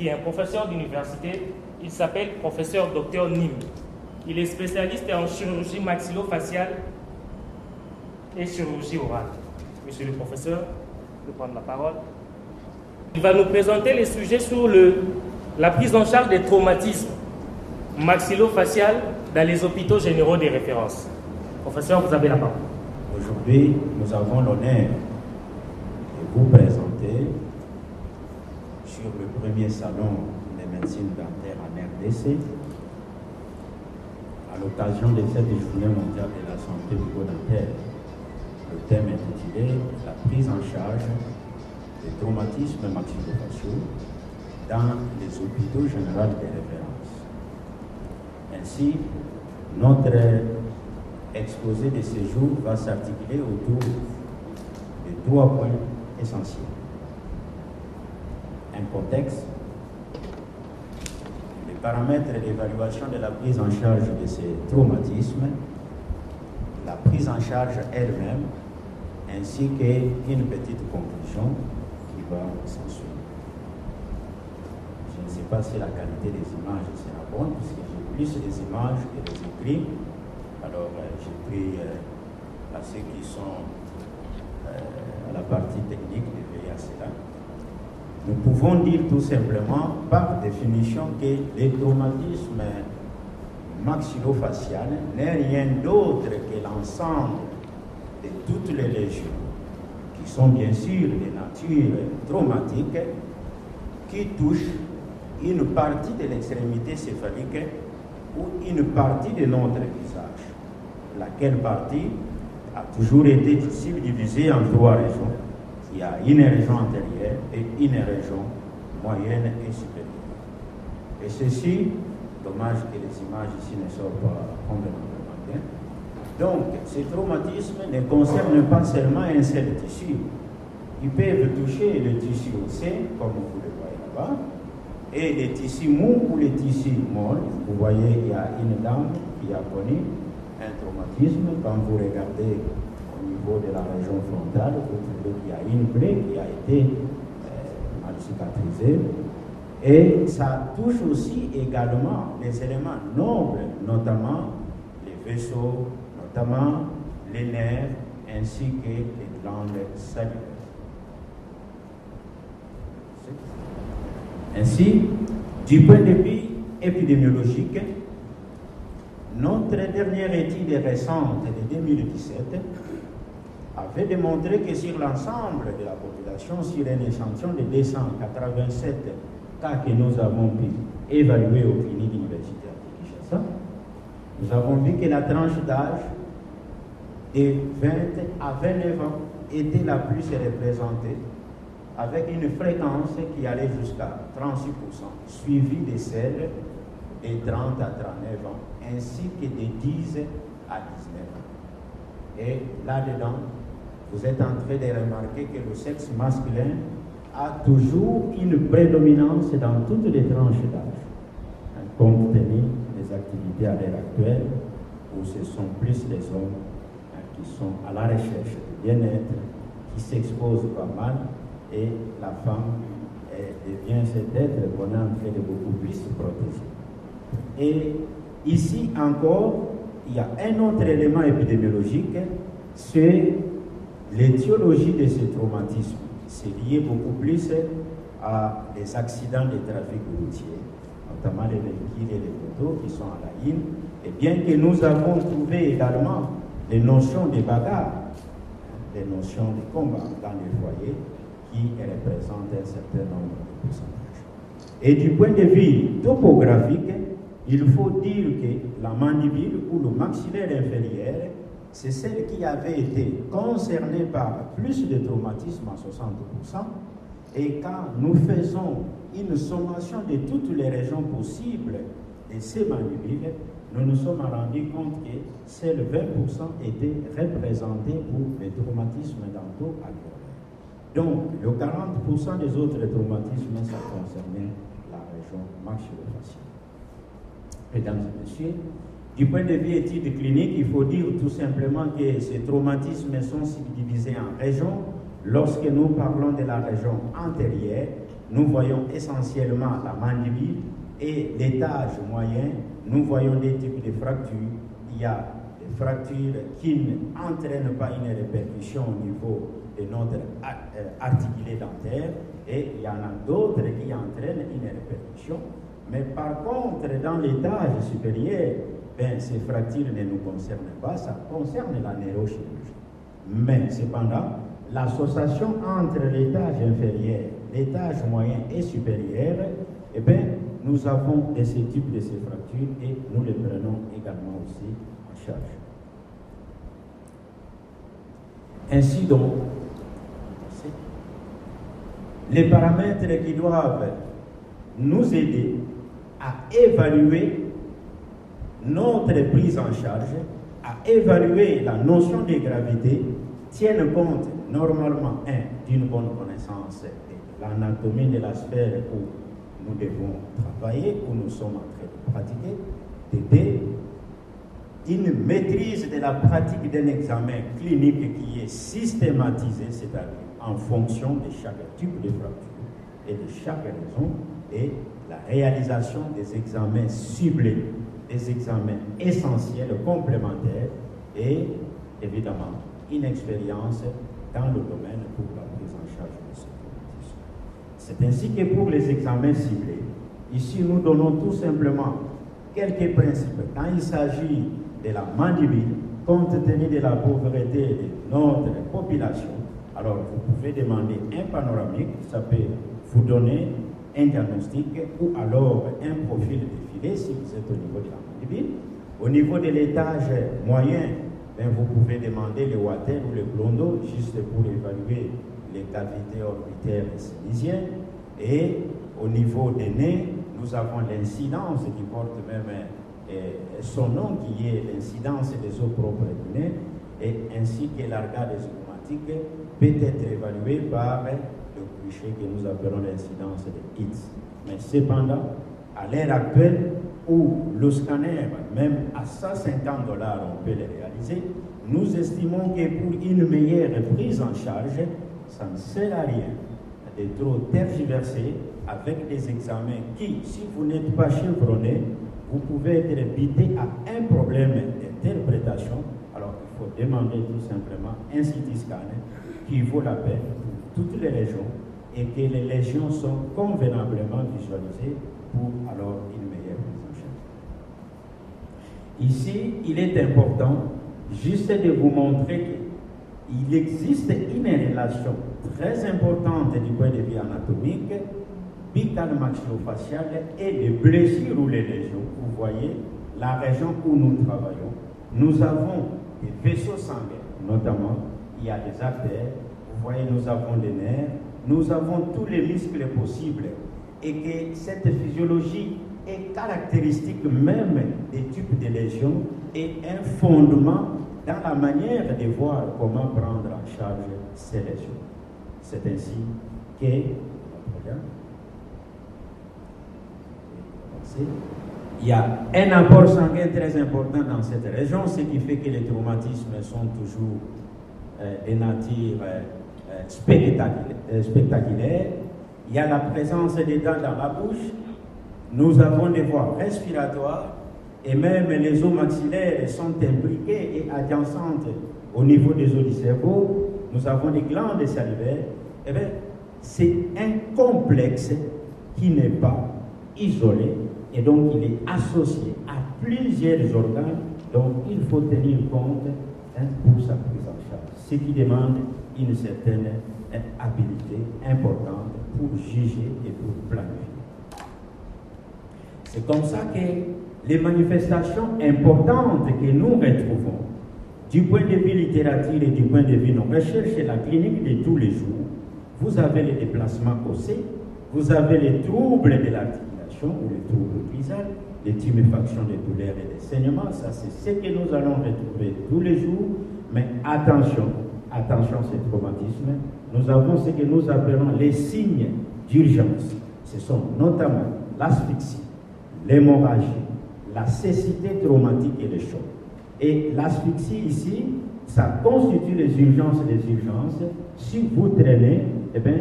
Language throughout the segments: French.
qui est un professeur d'université. Il s'appelle professeur Dr Nim. Il est spécialiste en chirurgie maxillofaciale et chirurgie orale. Monsieur le professeur, je vais prendre la parole. Il va nous présenter les sujets sur la prise en charge des traumatismes maxillofaciaux dans les hôpitaux généraux de référence. Professeur, vous avez la parole. Aujourd'hui, nous avons l'honneur de vous présenter sur le premier salon de médecine dentaire en RDC, à l'occasion de cette journée mondiale de la santé bucco-dentaire. Le thème est intitulé « La prise en charge des traumatismes maxillofaciaux dans les hôpitaux généraux de référence ». Ainsi, notre exposé de ce jour va s'articuler autour de 3 points essentiels. Un contexte, les paramètres d'évaluation de la prise en charge de ces traumatismes, la prise en charge elle-même, ainsi qu'une petite conclusion qui va s'ensuivre. Je ne sais pas si la qualité des images sera bonne, puisque j'ai plus les images que les écrits. Alors, j'ai pris à ceux qui sont à la partie technique de veiller à cela. Nous pouvons dire tout simplement, par définition, que les traumatismes maxillofaciaux n'est rien d'autre que l'ensemble de toutes les lésions, qui sont bien sûr de nature traumatique, qui touchent une partie de l'extrémité céphalique ou une partie de notre visage, laquelle partie a toujours été subdivisée en 3 régions. Il y a une région antérieure et une région moyenne et supérieure. Et ceci, dommage que les images ici ne soient pas complètement bien. Donc, ces traumatismes ne concernent pas seulement un seul tissu. Ils peuvent toucher le tissu osseux, comme vous le voyez là-bas, et les tissus mous ou les tissus molles. Vous voyez, il y a une dame qui a connu un traumatisme. Quand vous regardez au niveau de la région frontale, vous trouvez qu'il y a une plaie qui a été mal cicatrisée. Et ça touche aussi également les éléments nobles, notamment les vaisseaux, notamment les nerfs, ainsi que les glandes salivaires. Ainsi, du point de vue épidémiologique, notre dernière étude récente de 2017 avait démontré que sur l'ensemble de la population, sur un échantillon de 287 cas que nous avons pu évaluer aux cliniques universitaires de Kinshasa, nous avons vu que la tranche d'âge de 20 à 29 ans était la plus représentée, avec une fréquence qui allait jusqu'à 36%, suivie de celle de 30 à 39 ans, ainsi que de 10 à 19 ans. Et là-dedans, vous êtes en train de remarquer que le sexe masculin a toujours une prédominance dans toutes les tranches d'âge, compte tenu des activités à l'heure actuelle, où ce sont plus les hommes qui sont à la recherche du bien-être, qui s'exposent pas mal, et la femme devient cet être qu'on est en train de beaucoup plus protéger. Et ici encore, il y a un autre élément épidémiologique, c'est l'étiologie de ce traumatisme. C'est lié beaucoup plus à des accidents de trafic routier, notamment les véhicules et les motos qui sont à la ligne. Et bien que nous avons trouvé également les notions de bagarre, les notions de combat dans les foyers, qui représentent un certain nombre de pourcentages. Et du point de vue topographique, il faut dire que la mandibule ou le maxillaire inférieur, c'est celle qui avait été concernée par plus de traumatismes à 60%. Et quand nous faisons une sommation de toutes les régions possibles de ces mandibules, nous nous sommes rendus compte que seuls 20% étaient représentés pour les traumatismes dentaux alvéolaires. Donc, le 40% des autres traumatismes, ça concernait la région maxillofaciale. Mesdames et messieurs, du point de vue études cliniques, il faut dire tout simplement que ces traumatismes sont subdivisés en régions. Lorsque nous parlons de la région antérieure, nous voyons essentiellement la mandibule, et l'étage moyen, nous voyons des types de fractures. Il y a des fractures qui n'entraînent pas une répercussion au niveau de notre articulé dentaire, et il y en a d'autres qui entraînent une répercussion. Mais par contre, dans l'étage supérieur, ces fractures ne nous concernent pas, ça concerne la neurochirurgie. Mais cependant, l'association entre l'étage inférieur, l'étage moyen et supérieur, nous avons de ce type de ces fractures et nous les prenons également aussi en charge. Ainsi donc, les paramètres qui doivent nous aider à évaluer notre prise en charge, à évaluer la notion de gravité, tiennent compte normalement, d'une bonne connaissance de l'anatomie de la sphère où nous devons travailler, où nous sommes en train de pratiquer, de une maîtrise de la pratique d'un examen clinique qui est systématisé, c'est-à-dire en fonction de chaque type de fracture et de chaque raison, et la réalisation des examens ciblés, des examens essentiels, complémentaires, et évidemment une expérience dans le domaine pour la prise en charge de ce traumatisme. C'est ainsi que pour les examens ciblés, ici nous donnons tout simplement quelques principes. Quand il s'agit de la mandibule, compte tenu de la pauvreté de notre population, alors vous pouvez demander un panoramique, ça peut vous donner un diagnostic ou alors un profil défilé si vous êtes au niveau de la mandibule. Au niveau de l'étage moyen, vous pouvez demander le Water ou le Blondo juste pour évaluer les cavités orbitaires et sinusiennes. Et au niveau des nez, nous avons l'incidence qui porte même son nom, qui est l'incidence des eaux propres du nez, et ainsi que l'argade zygomatique peut être évalué par le cliché que nous appelons l'incidence de Hitz. Mais cependant, à l'heure actuelle, où le scanner, même à $150, on peut le réaliser, nous estimons que pour une meilleure prise en charge, ça ne sert à rien de trop tergiverser avec des examens qui, si vous n'êtes pas chevronné, vous pouvez être buté à un problème d'interprétation. Alors il faut demander tout simplement un CT scan qui vaut la peine pour toutes les régions et que les lésions sont convenablement visualisées pour alors une meilleure prise en charge. Ici, il est important juste de vous montrer qu'il existe une relation très importante du point de vue anatomique, buccale maxillofaciale et les blessures ou les lésions. Vous voyez la région où nous travaillons. Nous avons des vaisseaux sanguins, notamment, il y a des artères, vous voyez, nous avons des nerfs, nous avons tous les muscles possibles, et que cette physiologie est caractéristique même des types de lésions et un fondement dans la manière de voir comment prendre en charge ces lésions. C'est ainsi que il y a un apport sanguin très important dans cette région, ce qui fait que les traumatismes sont toujours de nature spectaculaire. Il y a la présence des dents dans la bouche, nous avons des voies respiratoires et même les os maxillaires sont imbriquées et adjacentes au niveau des os du cerveau. Nous avons des glandes salivaires. Eh bien, c'est un complexe qui n'est pas isolé et donc il est associé à plusieurs organes, donc il faut tenir compte pour sa prise en charge, ce qui demande une certaine habilité importante pour juger et pour planifier. C'est comme ça que les manifestations importantes que nous retrouvons du point de vue littérature et du point de vue nos recherches et la clinique de tous les jours, vous avez les déplacements osseux, vous avez les troubles de l'articulation ou les troubles cuisales, les tuméfactions, des douleurs et des saignements. Ça, c'est ce que nous allons retrouver tous les jours. Mais attention, attention, ces traumatismes. Nous avons ce que nous appelons les signes d'urgence. Ce sont notamment l'asphyxie, l'hémorragie, la cécité traumatique et le choc. Et l'asphyxie ici, ça constitue les urgences des urgences. Si vous traînez, eh bien,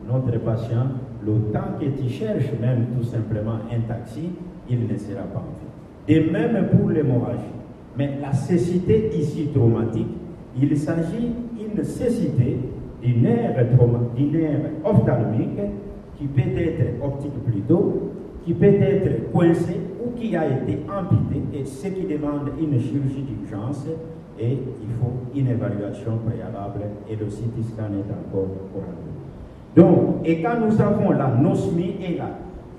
notre patient, le temps que tu cherches même tout simplement un taxi, il ne sera pas en vie. De même pour l'hémorragie. Mais la cécité ici traumatique, il s'agit d'une cécité du nerf ophtalmique qui peut être optique plutôt, qui peut être coincé ou qui a été amputé, et ce qui demande une chirurgie d'urgence, et il faut une évaluation préalable, et le CT scan est encore oral. Donc, et quand nous avons la nosmie et la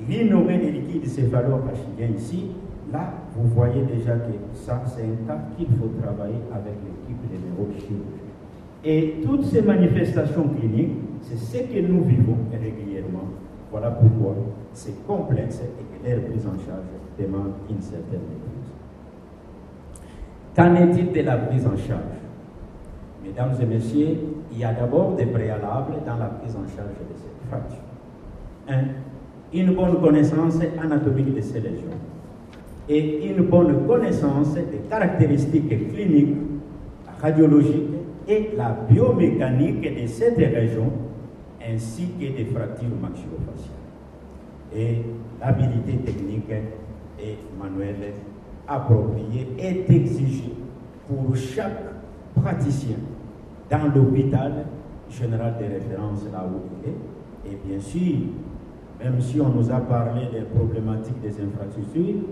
rhinorrhée des liquides céphalo-rachidien ici, là, vous voyez déjà que ça, c'est un cas qu'il faut travailler avec l'équipe de neurochirurgie. Et toutes ces manifestations cliniques, c'est ce que nous vivons régulièrement. Voilà pourquoi c'est complexe et que leur prise en charge demande une certaine maîtrise. Qu'en est-il de la prise en charge? Mesdames et messieurs, il y a d'abord des préalables dans la prise en charge de cette fracture. 1. Une bonne connaissance anatomique de ces lésions et une bonne connaissance des caractéristiques cliniques, radiologiques et la biomécanique de cette région, ainsi que des fractures maxillofaciales. Et l'habilité technique et manuelle appropriée est exigée pour chaque praticien dans l'hôpital général de référence là où il est. Et bien sûr, même si on nous a parlé des problématiques des infrastructures,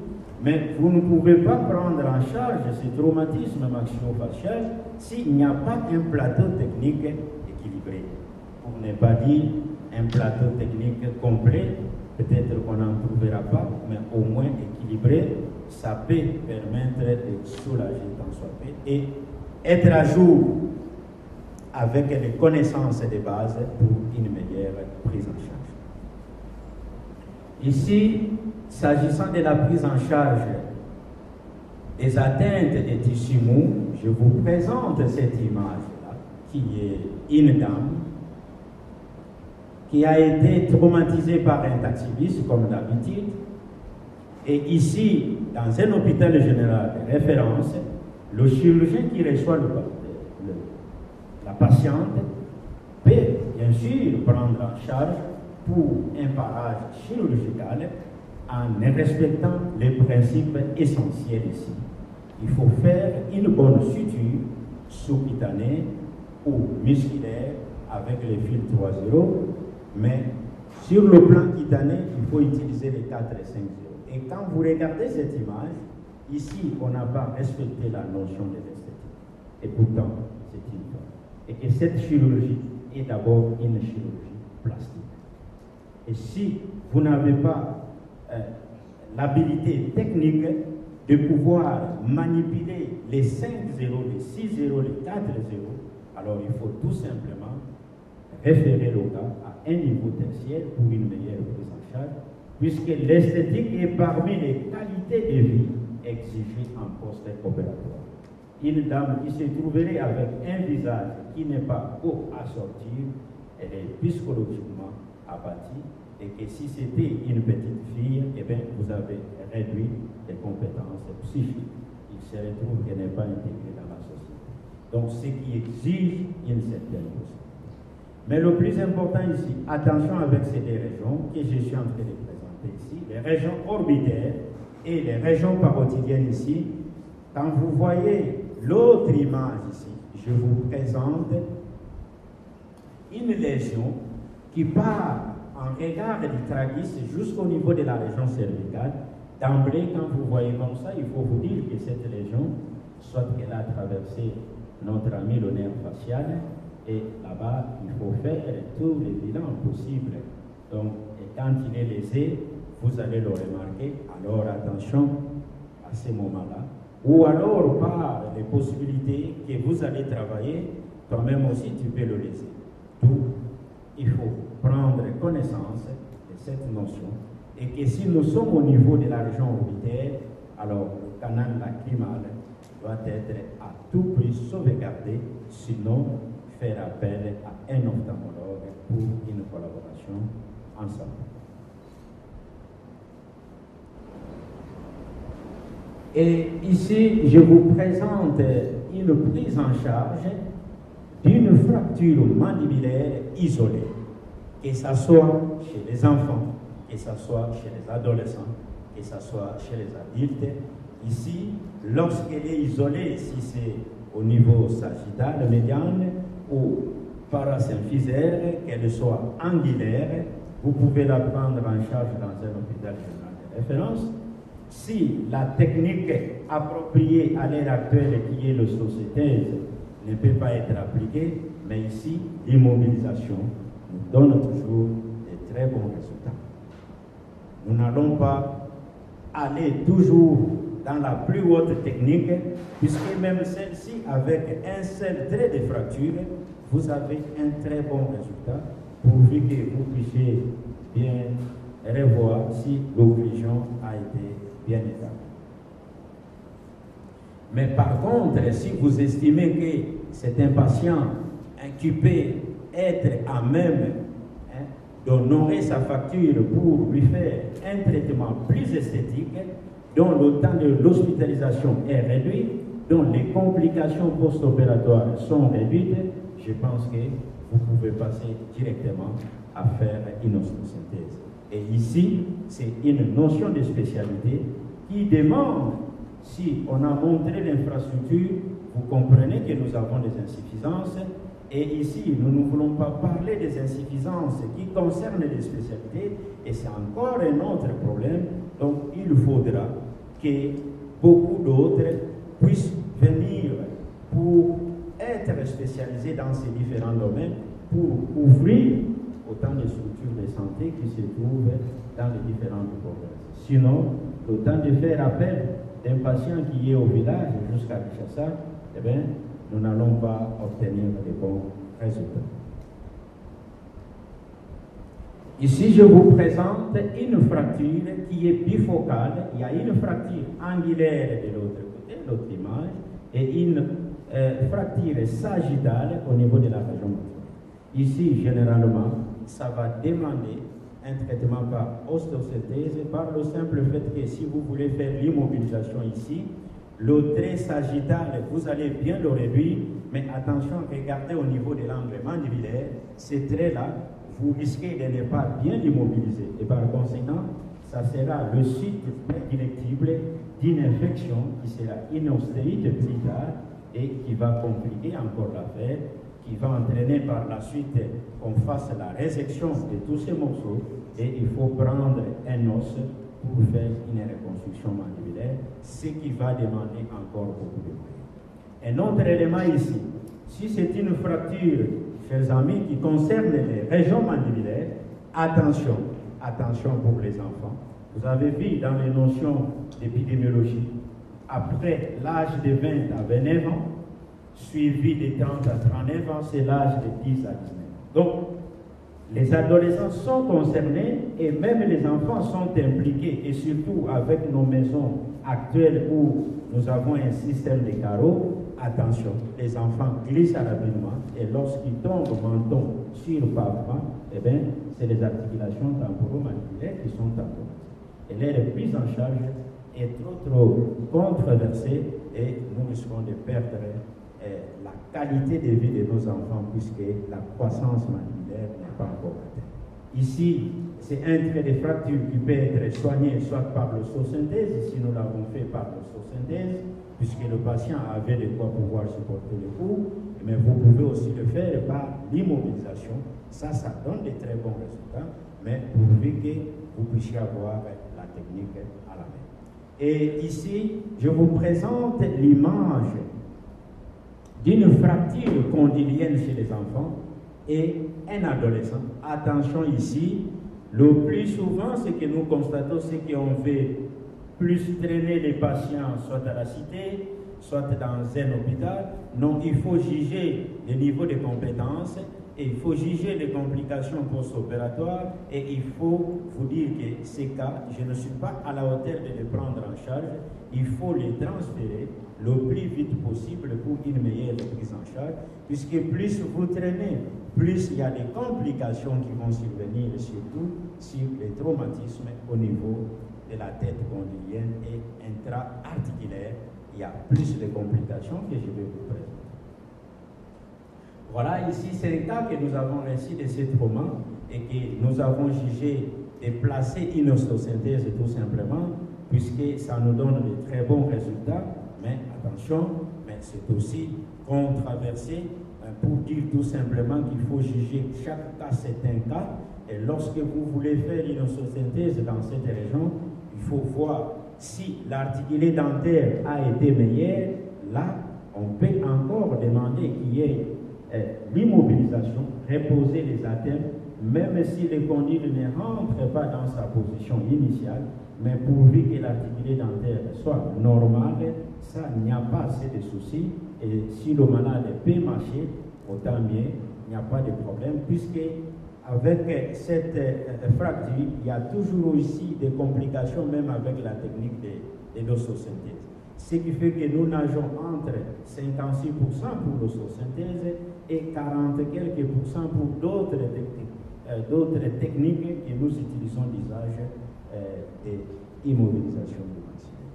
mais vous ne pouvez pas prendre en charge ce traumatisme maxillofacial s'il n'y a pas un plateau technique équilibré. Pour ne pas dire un plateau technique complet, peut-être qu'on n'en trouvera pas, mais au moins équilibré, ça peut permettre de soulager tant soit peu et être à jour avec les connaissances de base pour une meilleure prise en charge. Ici, s'agissant de la prise en charge des atteintes des tissus mous, je vous présente cette image-là, qui est une dame qui a été traumatisée par un taxi-bus, comme d'habitude, et ici, dans un hôpital général de référence, le chirurgien qui reçoit la patiente peut bien sûr prendre en charge pour un parage chirurgical en respectant les principes essentiels ici. Il faut faire une bonne suture sous-cutanée ou musculaire avec les fils 3-0, mais sur le plan cutané, il faut utiliser les 4 et 5-0. Et quand vous regardez cette image, ici, on n'a pas respecté la notion de l'esthétique. Et pourtant, c'est une fois. Et que cette chirurgie est d'abord une chirurgie plastique. Et si vous n'avez pas l'habilité technique de pouvoir manipuler les 5-0, les 6-0, les 4-0, alors il faut tout simplement référer le cas à un niveau tertiaire pour une meilleure prise en charge, puisque l'esthétique est parmi les qualités de vie exigées en post-opératoire. Une dame qui se trouverait avec un visage qui n'est pas beau à sortir, elle est psychologiquement abattue, et que si c'était une petite fille, eh bien, vous avez réduit les compétences psychiques. Il se retrouve qu'elle n'est pas intégrée dans la société. Donc, ce qui exige une certaine chose. Mais le plus important ici, attention avec ces deux régions que je suis en train de présenter ici, les régions orbitaires et les régions parotidiennes ici. Quand vous voyez l'autre image ici, je vous présente une lésion qui part en regard du tragus jusqu'au niveau de la région cervicale. D'emblée, quand vous voyez comme ça, il faut vous dire que cette lésion, soit qu'elle a traversé notre ami le nerf facial, et là-bas, il faut faire tous les bilans possibles. Donc, et quand il est lésé, vous allez le remarquer. Alors, attention à ce moment-là. Ou alors, par les possibilités que vous allez travailler, toi-même aussi, tu peux le léser. D'où il faut prendre connaissance de cette notion. Et que si nous sommes au niveau de la région orbitaire, alors le canal lacrymal doit être à tout prix sauvegardé, sinon faire appel à un ophtalmologue pour une collaboration ensemble. Et ici, je vous présente une prise en charge d'une fracture mandibulaire isolée. que ce soit chez les enfants, que ce soit chez les adolescents, que ce soit chez les adultes. Ici, lorsqu'elle est isolée, si c'est au niveau sagittal, médiane ou parasymphysaire, qu'elle soit angulaire, vous pouvez la prendre en charge dans un hôpital général de référence. Si la technique appropriée à l'heure actuelle, qui est l'osteocythèse, ne peut pas être appliquée, mais ici, l'immobilisation nous donne toujours de très bons résultats. Nous n'allons pas aller toujours dans la plus haute technique, puisque même celle-ci, avec un seul trait de fracture, vous avez un très bon résultat, pourvu que vous puissiez bien revoir si l'occlusion a été bien établie. Mais par contre, si vous estimez que c'est un patient qui peut être à même d'honorer sa facture pour lui faire un traitement plus esthétique, dont le temps de l'hospitalisation est réduit, dont les complications post-opératoires sont réduites, je pense que vous pouvez passer directement à faire une ostésynthèse. Et ici, c'est une notion de spécialité qui demande, si on a montré l'infrastructure, vous comprenez que nous avons des insuffisances. Et ici, nous ne voulons pas parler des insuffisances qui concernent les spécialités, et c'est encore un autre problème. Donc, il faudra que beaucoup d'autres puissent venir pour être spécialisés dans ces différents domaines, pour ouvrir autant de structures de santé qui se trouvent dans les différentes provinces. Sinon, le temps de faire appel d'un patient qui est au village jusqu'à Kinshasa, eh bien, nous n'allons pas obtenir de bons résultats. Ici, je vous présente une fracture qui est bifocale. Il y a une fracture angulaire de l'autre côté, l'autre image, et une fracture sagittale au niveau de la région motrice. Ici, généralement, ça va demander un traitement par ostéosynthèse, par le simple fait que si vous voulez faire l'immobilisation ici, le trait sagittal, vous allez bien le réduire, mais attention, regardez au niveau de l'angle mandibulaire, ces traits-là, vous risquez de ne pas bien l'immobiliser. Et par conséquent, ça sera le site prédilectible d'une infection qui sera une ostéite plus tard et qui va compliquer encore l'affaire, qui va entraîner par la suite qu'on fasse la résection de tous ces morceaux, et il faut prendre un os pour faire une reconstruction mandibulaire, ce qui va demander encore beaucoup de moyens. Un autre élément ici, si c'est une fracture, chers amis, qui concerne les régions mandibulaires, attention, attention pour les enfants. Vous avez vu dans les notions d'épidémiologie, après l'âge de 20 à 29 ans, suivi de 30 à 39 ans, c'est l'âge de 10 à 19. Donc, les adolescents sont concernés et même les enfants sont impliqués, et surtout avec nos maisons actuelles où nous avons un système de carreaux. Attention, les enfants glissent rapidement et lorsqu'ils tombent menton sur le pavement, eh bien, c'est les articulations temporomandibulaires qui sont endommagées. Et leur prise en charge est trop controversée et nous risquons de perdre la qualité de vie de nos enfants puisque la croissance mandibulaire n'est pas encore atteinte. Ici, c'est un trait de fracture qui peut être soigné soit par l'ostésynthèse, ici nous l'avons fait par l'ostésynthèse, puisque le patient avait de quoi pouvoir supporter le coup, mais vous pouvez aussi le faire par l'immobilisation. Ça donne de très bons résultats, mais pourvu que vous puissiez avoir la technique à la main. Et ici, je vous présente l'image d'une fracture condylienne chez les enfants et un adolescent. Attention ici, le plus souvent, ce que nous constatons, c'est qu'on veut plus traîner les patients soit à la cité, soit dans un hôpital. Non, il faut juger le niveau de compétences et il faut juger les complications post-opératoires et il faut vous dire que ces cas, je ne suis pas à la hauteur de les prendre en charge. Il faut les transférer le plus vite possible pour une meilleure prise en charge, puisque plus vous traînez, plus il y a des complications qui vont survenir, surtout sur les traumatismes au niveau de la tête condylienne et intra-articulaire. Il y a plus de complications que je vais vous présenter. Voilà, ici c'est le cas que nous avons reçu de ces traumas et que nous avons jugé de placer une ostosynthèse tout simplement, puisque ça nous donne de très bons résultats. Mais attention, mais c'est aussi controversé pour dire tout simplement qu'il faut juger chaque cas, c'est un cas. Et lorsque vous voulez faire une ostosynthèse dans cette région, il faut voir si l'articulé dentaire a été meilleur. Là, on peut encore demander qu'il y ait l'immobilisation, reposer les atteintes, même si le condyle ne rentre pas dans sa position initiale, mais pourvu que l'articulé dentaire soit normal, ça, il n'y a pas assez de soucis. Et si le malade peut marcher, autant mieux, il n'y a pas de problème, puisque avec cette fracture, il y a toujours aussi des complications, même avec la technique de l'ossosynthèse. Ce qui fait que nous nageons entre 56% pour l'ossosynthèse et 40 quelques pourcents pour d'autres techniques que nous utilisons d'usage d'immobilisation du maxillaire.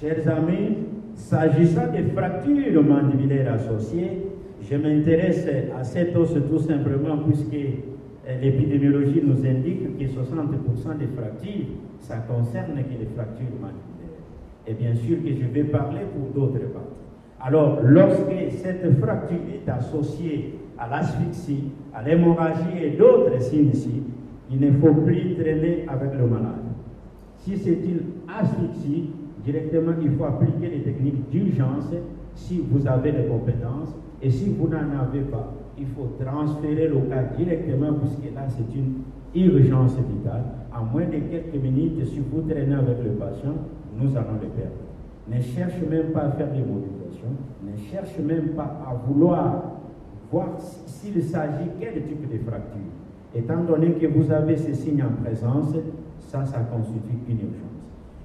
Chers amis, s'agissant des fractures mandibulaires associées, je m'intéresse à cet os tout simplement puisque l'épidémiologie nous indique que 60% des fractures, ça concerne que les fractures mandibulaires. Et bien sûr que je vais parler pour d'autres parties. Alors, lorsque cette fracture est associée à l'asphyxie, à l'hémorragie et d'autres signes ici, il ne faut plus traîner avec le malade. Si c'est une asphyxie, directement il faut appliquer les techniques d'urgence si vous avez les compétences. Et si vous n'en avez pas, il faut transférer le cas directement puisque là c'est une urgence vitale. En moins de quelques minutes, si vous traînez avec le patient, nous allons le perdre. Ne cherche même pas à faire des modifications, ne cherche même pas à vouloir voir s'il s'agit quel type de fracture. Étant donné que vous avez ces signes en présence, ça constitue une urgence.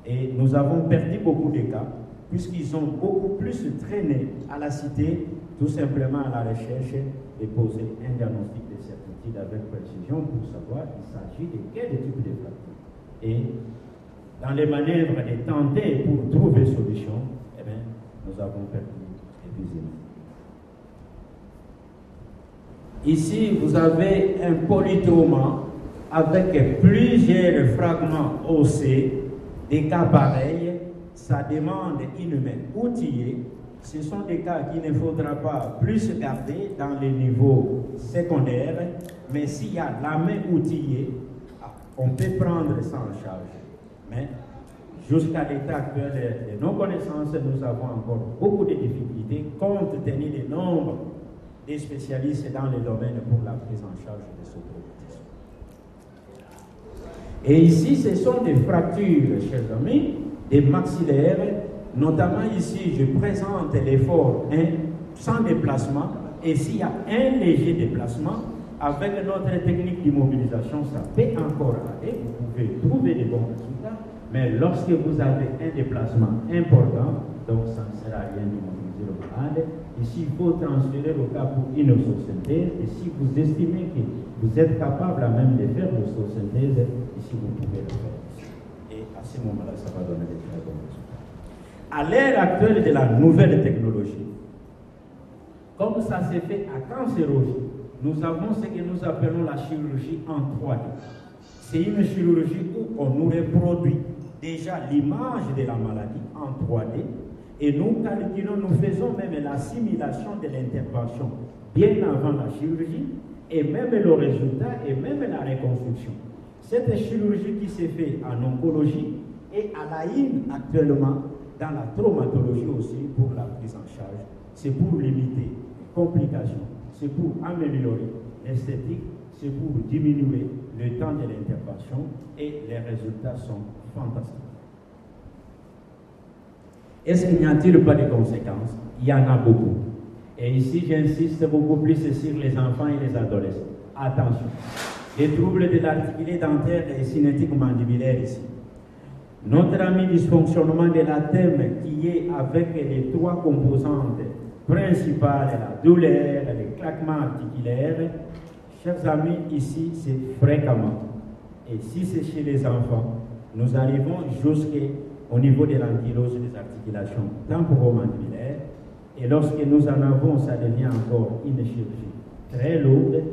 Et nous avons perdu beaucoup de cas, puisqu'ils ont beaucoup plus traîné à la cité, tout simplement à la recherche et poser un diagnostic de certitude avec précision pour savoir qu'il s'agit de quel type de fracture. Et dans les manœuvres de tenter pour trouver solution, eh bien, nous avons perdu épuisément. Ici, vous avez un polytrauma avec plusieurs fragments osseux, des cas pareils. Ça demande une main outillée. Ce sont des cas qu'il ne faudra pas plus garder dans les niveaux secondaires, mais s'il y a la main outillée, on peut prendre ça en charge. Mais jusqu'à l'état actuel de nos connaissances, nous avons encore beaucoup de difficultés compte tenu du nombre de spécialistes dans le domaine pour la prise en charge de ce traumatisme. Et ici, ce sont des fractures, chers amis, des maxillaires. Notamment ici, je présente l'effort 1 sans déplacement. Et s'il y a un léger déplacement, avec notre technique d'immobilisation, ça peut encore aller. Vous pouvez trouver des bons résultats. Mais lorsque vous avez un déplacement important, donc ça ne sert à rien d'immobiliser le malade. Ici, il faut transférer le cas pour une ossosynthèse. Et si vous estimez que vous êtes capable à même de faire l'ossosynthèse, ici, vous pouvez le faire. Et à ce moment-là, ça va donner des très bons résultats. À l'ère actuelle de la nouvelle technologie, comme ça s'est fait à cancérologie, nous avons ce que nous appelons la chirurgie en 3D. C'est une chirurgie où on nous reproduit déjà l'image de la maladie en 3D et nous calculons, nous faisons même la simulation de l'intervention bien avant la chirurgie et même le résultat et même la reconstruction. Cette chirurgie qui s'est faite en oncologie et à la IN actuellement dans la traumatologie aussi pour la prise en charge, c'est pour limiter les complications, c'est pour améliorer l'esthétique, c'est pour diminuer le temps de l'intervention et les résultats sont fantastiques. Est-ce qu'il n'y a-t-il pas de conséquences? Il y en a beaucoup. Et ici, j'insiste beaucoup plus sur les enfants et les adolescents. Attention, les troubles de l'articulé dentaire et cinétique mandibulaire ici. Notre ami dysfonctionnement de la thème qui est avec les 3 composantes principales, la douleur, les claquements articulaires, chers amis, ici c'est fréquemment. Et si c'est chez les enfants, nous arrivons jusqu'au niveau de l'ankylose des articulations temporomandibulaires. Et lorsque nous en avons, ça devient encore une chirurgie très lourde.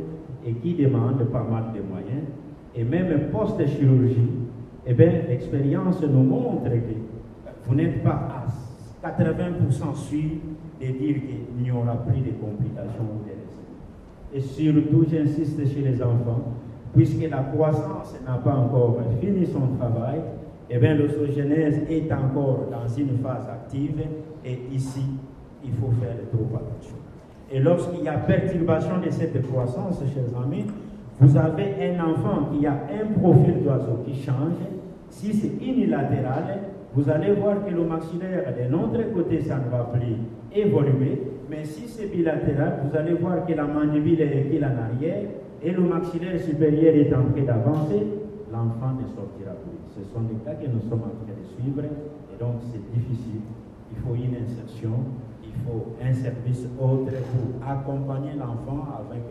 et qui demande pas mal de moyens. Et même post-chirurgie, eh bien, l'expérience nous montre que vous n'êtes pas à 80% sûr de dire qu'il n'y aura plus de complications ou de récidives. Et surtout, j'insiste chez les enfants, puisque la croissance n'a pas encore fini son travail, eh bien, l'ossogénèse est encore dans une phase active et ici, il faut faire trop attention. Et lorsqu'il y a perturbation de cette croissance, chers amis, vous avez un enfant qui a un profil d'oiseau qui change. Si c'est unilatéral, vous allez voir que le maxillaire de notre côté, ça ne va plus évoluer. Mais si c'est bilatéral, vous allez voir que la mandibule est recule en arrière et le maxillaire supérieur est en train d'avancer. L'enfant ne sortira plus. Ce sont des cas que nous sommes en train de suivre et donc c'est difficile. Il faut une insertion, il faut un service autre pour accompagner l'enfant avec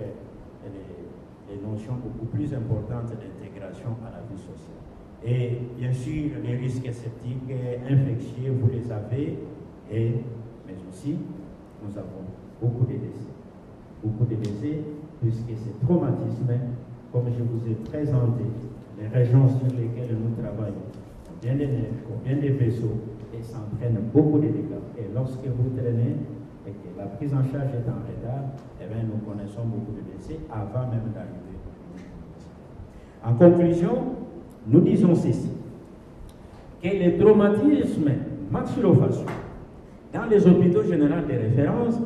les notions beaucoup plus importantes d'intégration à la vie sociale. Et bien sûr, les risques sceptiques, infectieux, vous les avez, mais aussi, nous avons beaucoup de décès. Beaucoup de décès, puisque ces traumatismes, comme je vous ai présenté, les régions sur lesquelles nous travaillons, combien de nerfs, combien de vaisseaux, et s'entraînent beaucoup de dégâts. Et lorsque vous traînez et que la prise en charge est en retard, eh bien, nous connaissons beaucoup de décès avant même d'arriver. En conclusion, nous disons ceci, que les traumatismes maxillofaciaux dans les hôpitaux généraux de référence,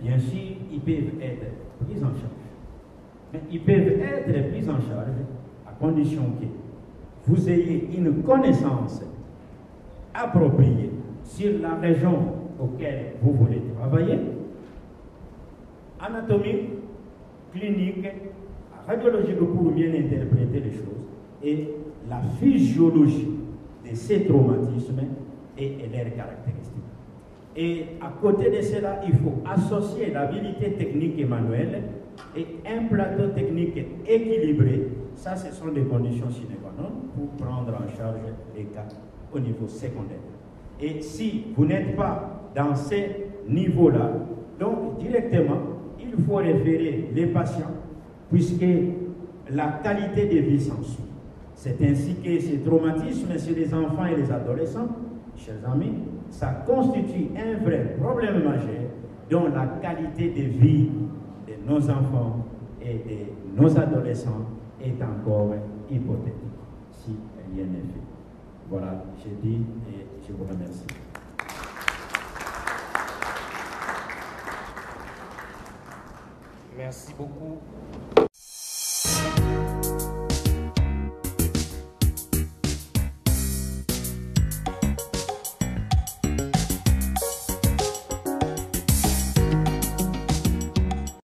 bien sûr, ils peuvent être pris en charge. Mais ils peuvent être pris en charge à condition que vous ayez une connaissance appropriée sur la région auquel vous voulez travailler, anatomie, clinique, radiologique pour bien interpréter les choses, et la physiologie de ces traumatismes et leurs caractéristiques. Et à côté de cela, il faut associer l'habilité technique et manuelle et un plateau technique équilibré. Ça, ce sont des conditions sine qua non pour prendre en charge les cas au niveau secondaire. Et si vous n'êtes pas dans ces niveaux-là, donc directement, il faut référer les patients, puisque la qualité de vie s'ensuit. C'est ainsi que ces traumatismes chez les enfants et les adolescents, chers amis, ça constitue un vrai problème majeur dont la qualité de vie de nos enfants et de nos adolescents est encore hypothétique, si rien n'est fait. Voilà, j'ai dit et je vous remercie. Merci beaucoup.